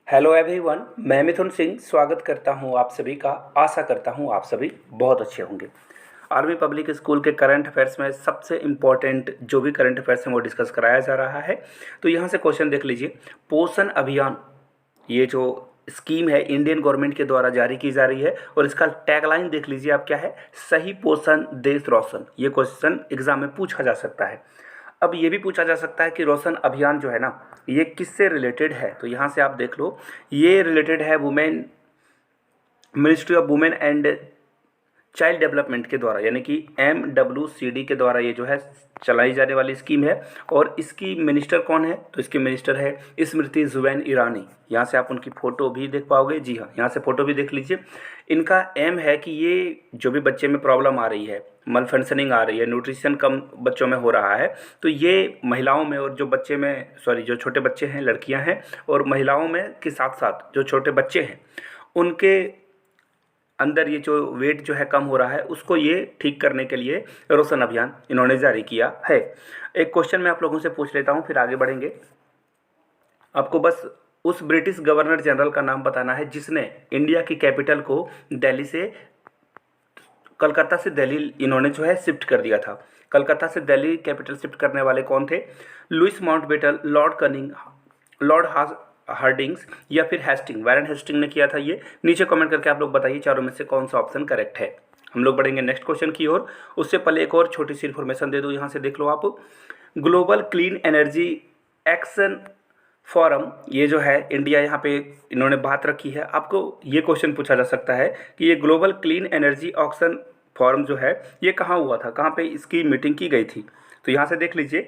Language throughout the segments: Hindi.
हेलो एवरीवन, मैं मिथुन सिंह स्वागत करता हूं आप सभी का। आशा करता हूं आप सभी बहुत अच्छे होंगे। आर्मी पब्लिक स्कूल के करंट अफेयर्स में सबसे इम्पोर्टेंट जो भी करंट अफेयर्स हैं वो डिस्कस कराया जा रहा है। तो यहाँ से क्वेश्चन देख लीजिए। पोषण अभियान, ये जो स्कीम है इंडियन गवर्नमेंट के द्वारा जारी की जा रही है और इसका टैगलाइन देख लीजिए आप क्या है, सही पोषण देश रोशन। ये क्वेश्चन एग्जाम में पूछा जा सकता है। अब ये भी पूछा जा सकता है कि रोशन अभियान जो है ना, ये किससे रिलेटेड है। तो यहाँ से आप देख लो, ये रिलेटेड है women, ministry of women and child development के द्वारा, यानी कि MWCD के द्वारा ये जो है चलाई जाने वाली स्कीम है। और इसकी मिनिस्टर कौन है, तो इसकी मिनिस्टर है स्मृति जुबैन ईरानी। यहाँ से आप उनकी फ़ोटो भी देख पाओगे। जी हाँ, यहाँ से फ़ोटो भी देख लीजिए। इनका एम है कि ये जो भी बच्चे में प्रॉब्लम आ रही है, मल फंक्शनिंग आ रही है, न्यूट्रिशन कम बच्चों में हो रहा है, तो ये महिलाओं में और जो बच्चे में जो छोटे बच्चे हैं, लड़कियां हैं, और महिलाओं में के साथ साथ जो छोटे बच्चे हैं उनके अंदर ये जो वेट जो है कम हो रहा है उसको ये ठीक करने के लिए रोशन अभियान इन्होंने जारी किया है। एक क्वेश्चन मैं आप लोगों से पूछ लेता हूँ, फिर आगे बढ़ेंगे। आपको बस उस ब्रिटिश गवर्नर जनरल का नाम बताना है जिसने इंडिया की कैपिटल को दिल्ली से, कलकत्ता से दिल्ली इन्होंने जो है शिफ्ट कर दिया था। कलकत्ता से दिल्ली कैपिटल शिफ्ट करने वाले कौन थे? Louis Mountbatten, Lord Canning, Lord Hardings या फिर हेस्टिंग। वारेन हेस्टिंग ने किया था ये। नीचे कमेंट करके आप लोग बताइए चारों में से कौन सा ऑप्शन करेक्ट है। हम लोग बढ़ेंगे नेक्स्ट क्वेश्चन की ओर। उससे पहले एक और छोटी सी इन्फॉर्मेशन दे दूँ, यहाँ से देख लो आप। Global clean energy action forum, ये जो है इंडिया यहाँ पे इन्होंने बात रखी है। आपको ये क्वेश्चन पूछा जा सकता है कि ये global clean energy auction forum जो है ये कहाँ हुआ था, कहाँ पे इसकी मीटिंग की गई थी। तो यहाँ से देख लीजिए,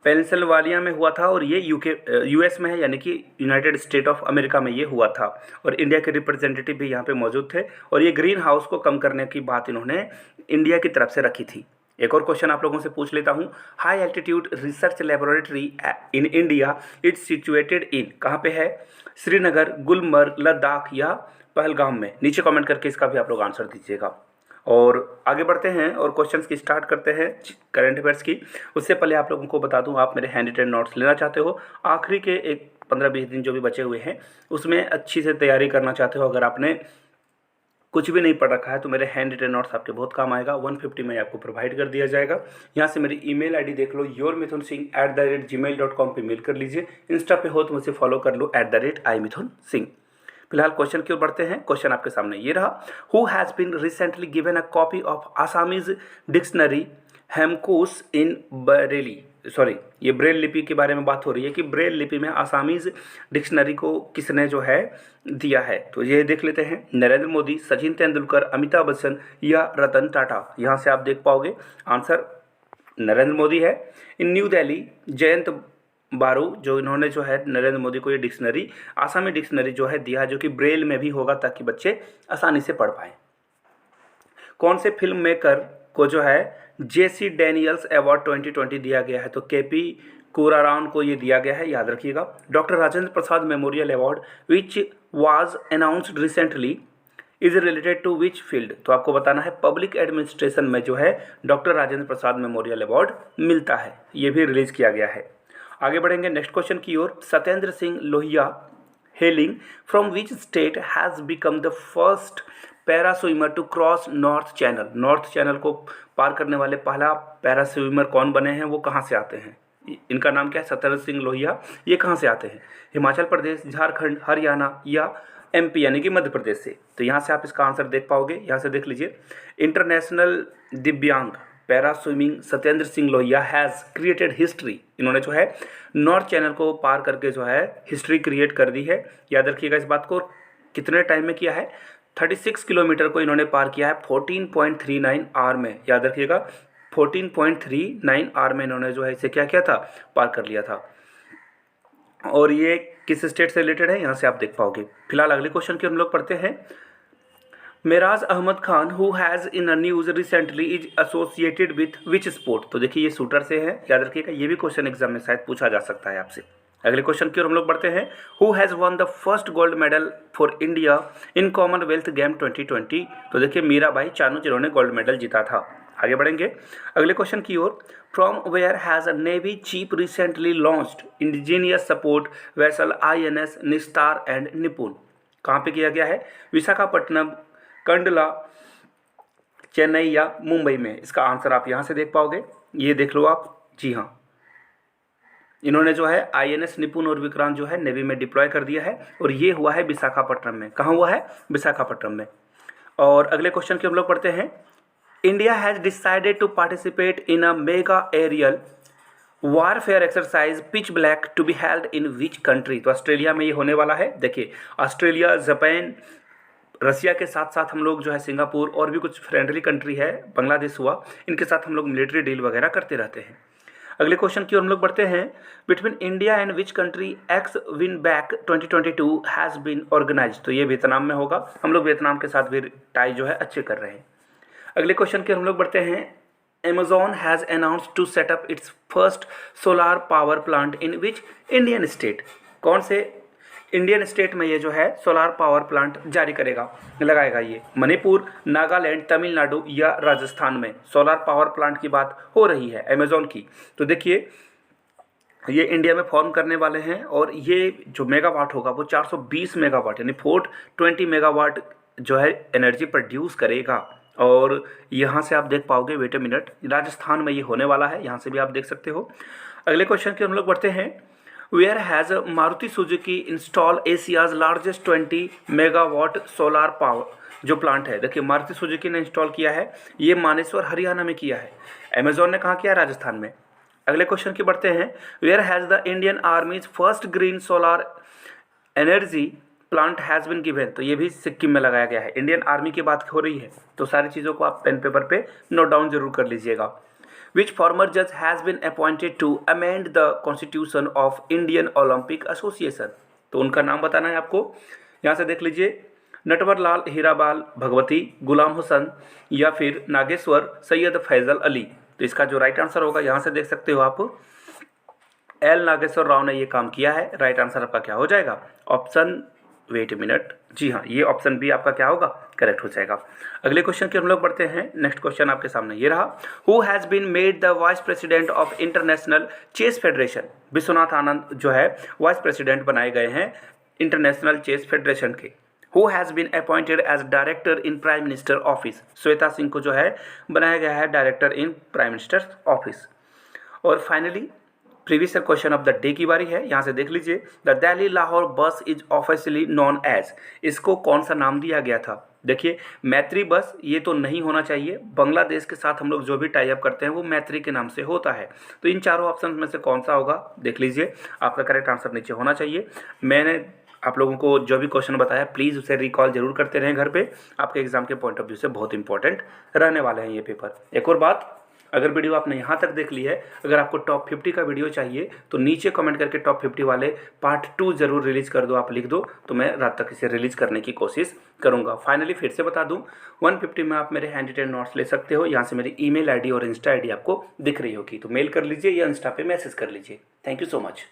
पेंसिल्वानिया में हुआ था और ये US में है, यानी कि यूनाइटेड स्टेट ऑफ अमेरिका में ये हुआ था। और इंडिया के रिप्रेजेंटेटिव भी यहाँ पे मौजूद थे और ये ग्रीन हाउस को कम करने की बात इन्होंने इंडिया की तरफ से रखी थी। एक और क्वेश्चन आप लोगों से पूछ लेता हूँ। High altitude research laboratory in India it's situated in, कहाँ पे है? श्रीनगर, गुलमर्ग, लद्दाख या पहलगाम में। नीचे कमेंट करके इसका भी आप लोग आंसर दीजिएगा। और आगे बढ़ते हैं और क्वेश्चंस की स्टार्ट करते हैं करंट अफेयर्स की। उससे पहले आप लोगों को बता दूं, आप मेरे हैंड रिटेन नोट्स लेना चाहते हो, आखिरी के एक 15-20 दिन जो भी बचे हुए हैं उसमें अच्छी से तैयारी करना चाहते हो, अगर आपने कुछ भी नहीं पढ़ रखा है तो मेरे हैंड रिटेन नोट्स आपके बहुत काम आएगा। 150 में आपको प्रोवाइड कर दिया जाएगा। यहाँ से मेरी ईमेल आईडी देख लो, yourmithunsingh@gmail.com पे मेल कर लीजिए। इंस्टा पे हो तो मुझे फॉलो कर लो @iMithunSingh। फिलहाल क्वेश्चन की ओर बढ़ते हैं। क्वेश्चन आपके सामने ये रहा। Who has been recently given a copy of Assamese dictionary Hemkosh in Bareilly, sorry ये ब्रेल लिपि के बारे में बात हो रही है कि ब्रेल लिपि में आसामीज डिक्शनरी को किसने जो है दिया है। तो ये देख लेते हैं, नरेंद्र मोदी, सचिन तेंदुलकर, अमिताभ बच्चन या रतन टाटा। यहाँ से आप देख पाओगे आंसर नरेंद्र मोदी है। इन न्यू दिल्ली, जयंत बारू, जो इन्होंने जो है नरेंद्र मोदी को ये डिक्शनरी, आसामी डिक्शनरी जो है दिया है, जो कि ब्रेल में भी होगा ताकि बच्चे आसानी से पढ़ पाएँ। कौन से फिल्म मेकर को जो है JC डैनियल्स अवार्ड 2020 दिया गया है? तो KP कोरारान को ये दिया गया है, याद रखिएगा। Doctor Rajendra Prasad memorial award which was announced recently is related to which field? तो आपको बताना है पब्लिक एडमिनिस्ट्रेशन में जो है doctor Rajendra Prasad memorial award मिलता है, ये भी रिलीज किया गया है। आगे बढ़ेंगे नेक्स्ट क्वेश्चन की ओर। Satyendra Singh Lohia hailing from which state has become the first para swimmer to cross North Channel? North Channel को पार करने वाले पहला पैरा स्विमर कौन बने हैं, वो कहाँ से आते हैं? इनका नाम क्या है? सत्येंद्र सिंह लोहिया। ये कहाँ से आते हैं? हिमाचल प्रदेश, झारखंड, हरियाणा या MP यानी कि मध्य प्रदेश से। तो यहाँ से आप इसका आंसर देख पाओगे। यहाँ से देख लीजिए, इंटरनेशनल दिव्यांग para swimming Satyendra Singh Lohia has created history. इन्होंने जो है नॉर्थ चैनल को पार करके जो है हिस्ट्री क्रिएट कर दी है। याद रखिएगा इस बात को। कितने टाइम में किया है? 36 किलोमीटर को इन्होंने पार किया है 14.39 आवर में। याद रखिएगा 14.39 आवर में इन्होंने जो है इसे क्या किया था? पार कर लिया था। और ये किस स्टेट से रिलेटेड है, यहाँ से आप देख पाओगे। फिलहाल अगले क्वेश्चन की हम लोग पढ़ते हैं। Meraj Ahmed Khan who has in a news recently is associated with which sport? तो देखिए ये शूटर से है, याद रखिएगा। ये भी क्वेश्चन एग्जाम में शायद पूछा जा सकता है आपसे। अगले क्वेश्चन की ओर हम लोग बढ़ते हैं। Who has one the first gold medal for India in Commonwealth game 2020? तो देखिए मीराबाई चानू जिन्होंने गोल्ड मेडल जीता था। आगे बढ़ेंगे अगले क्वेश्चन की ओर। From where has a navy chief recently launched indigenous support vessel INS Nistar and Nipun. कहाँ पे किया गया है? विशाखापट्टनम, कंडला, चेन्नई या मुंबई में। इसका आंसर आप यहाँ से देख पाओगे, ये देख लो आप। जी हाँ, इन्होंने जो है INS निपुण और विक्रांत जो है नेवी में डिप्लॉय कर दिया है और ये हुआ है विशाखापट्टनम में। कहाँ हुआ है? विशाखापट्टनम में। और अगले क्वेश्चन की हम लोग पढ़ते हैं। India has decided to participate in a mega aerial warfare exercise pitch black to be held in which country. तो ऑस्ट्रेलिया में ये होने वाला है। देखिए, ऑस्ट्रेलिया, जापान, रसिया के साथ साथ हम लोग जो है सिंगापुर और भी कुछ फ्रेंडली कंट्री है, बांग्लादेश हुआ, इनके साथ हम लोग मिलिट्री डील वगैरह करते रहते हैं। अगले क्वेश्चन की ओर हम लोग बढ़ते हैं। Between India and which country ex Vinbax 2022 has been organise. तो ये वियतनाम में होगा। हम लोग वियतनाम के साथ भी टाई जो है अच्छे कर रहे हैं। अगले क्वेश्चन की ओर हम लोग बढ़ते हैं। Amazon has announced to set up its first solar power plant in which Indian state। कौन से इंडियन स्टेट में ये जो है सोलार पावर प्लांट जारी करेगा, लगाएगा? ये मणिपुर, नागालैंड, तमिलनाडु या राजस्थान में सोलार पावर प्लांट की बात हो रही है अमेजोन की। तो देखिए, ये इंडिया में फॉर्म करने वाले हैं और ये जो मेगावाट होगा वो 420 मेगावाट यानी 420 मेगावाट जो है एनर्जी प्रोड्यूस करेगा। और यहाँ से आप देख पाओगे, वेट अ मिनट, राजस्थान में ये होने वाला है, यहाँ से भी आप देख सकते हो। अगले क्वेश्चन की हम लोग बढ़ते हैं। Where has Maruti Suzuki install Asia's largest 20 megawatt solar power जो प्लांट है। देखिए, मारुति सुजुकी ने इंस्टॉल किया है, ये मानेसर हरियाणा में किया है। अमेजोन ने कहाँ किया? राजस्थान में। अगले क्वेश्चन की बढ़ते हैं। Where has the Indian army's first green solar energy plant has been given. तो ये भी सिक्किम में लगाया गया है। इंडियन आर्मी की बात हो रही है तो सारी चीज़ों को आप पेन पेपर पे नोट डाउन जरूर कर लीजिएगा। विच फॉर्मर जज has been appointed to amend the constitution of Indian Olympic association. तो उनका नाम बताना है आपको, यहाँ से देख लीजिए। नटवर लाल, हीराबाल भगवती, गुलाम हुसैन या फिर नागेश्वर सैयद फैजल अली। तो इसका जो राइट आंसर होगा यहाँ से देख सकते हो आप, एल नागेश्वर राव ने ये काम किया है। राइट आंसर आपका क्या हो जाएगा? ऑप्शन, वेट ए मिनट, जी हाँ, ये ऑप्शन बी आपका क्या होगा? करेक्ट हो जाएगा। अगले क्वेश्चन की हम लोग बढ़ते हैं। नेक्स्ट क्वेश्चन आपके सामने ये रहा। Who has been made the vice president of International Chess Federation. Vishwanath Anand जो है वाइस प्रेसिडेंट बनाए गए हैं इंटरनेशनल चेस फेडरेशन के। Who has been appointed as director in Prime Minister Office. Shweta Singh को जो है बनाया गया है director in Prime Minister Office. और finally previous question of the day की बारी है, यहाँ से देख लीजिए। द दिल्ली लाहौर बस इज ऑफिशियली नॉन एज। इसको कौन सा नाम दिया गया था? देखिए, मैत्री बस ये तो नहीं होना चाहिए। बांग्लादेश के साथ हम लोग जो भी टाई अप करते हैं वो मैत्री के नाम से होता है। तो इन चारों ऑप्शन में से कौन सा होगा देख लीजिए। आपका करेक्ट आंसर नीचे होना चाहिए। मैंने आप लोगों को जो भी क्वेश्चन बताया प्लीज़ उसे रिकॉल जरूर करते रहें घर पे। आपके एग्जाम के पॉइंट ऑफ व्यू से बहुत इंपॉर्टेंट रहने वाले हैं ये पेपर। एक और बात, अगर वीडियो आपने यहाँ तक देख ली है, अगर आपको टॉप 50 का वीडियो चाहिए तो नीचे कमेंट करके टॉप 50 वाले पार्ट 2 जरूर रिलीज कर दो। आप लिख दो तो मैं रात तक इसे रिलीज करने की कोशिश करूँगा। फाइनली फिर से बता दूँ, 150 में आप मेरे हैंड रिटेन नोट्स ले सकते हो। यहाँ से मेरी ईमेल आईडी और इंस्टा आईडी आपको दिख रही होगी, तो मेल कर लीजिए या इंस्टा पे मैसेज कर लीजिए। Thank you so much.